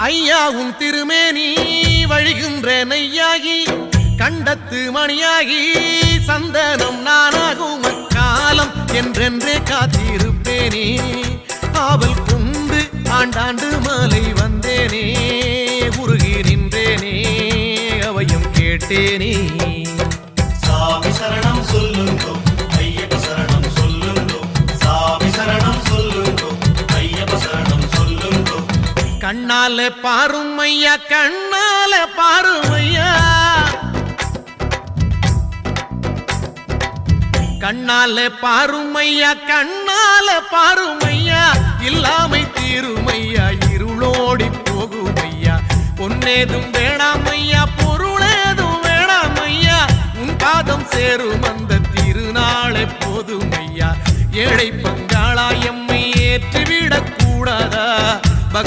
ஐயா உன் திருமேனி வழிகின்ற நெய்யாகி கண்டத்து மணியாகி சந்தனம் நானாகும் அக்காலம் என்றென்றே காத்திருப்பேனே ஆவல் கொண்டு ஆண்டாண்டு மாலை வந்தேனே உருகி நின்றேனே அவையும் கேட்டேனே சாமி சரணம் சொல்லுங்கோ ஐயப்ப சரணம் சொல்லுங்கோ சாமி சரணம் சொல்லுங்கோ ஐயப்ப சரணம் சொல்லுங்கோ கண்ணால பாருமையா கண்ணால பாருமையா கண்ணால பாருமையா கண்ணால பாருமையா இல்லாமை தீருமையா இருளோடி போகுமையா பொன்னேதும் வேணாமையா பொருளேதும் வேணாமையா உன் பாதம் சேரும் அந்த திருநாளை போதுமையா ஏழை பங்காளா எம்மை ஏற்றிவிடக் கூடாதா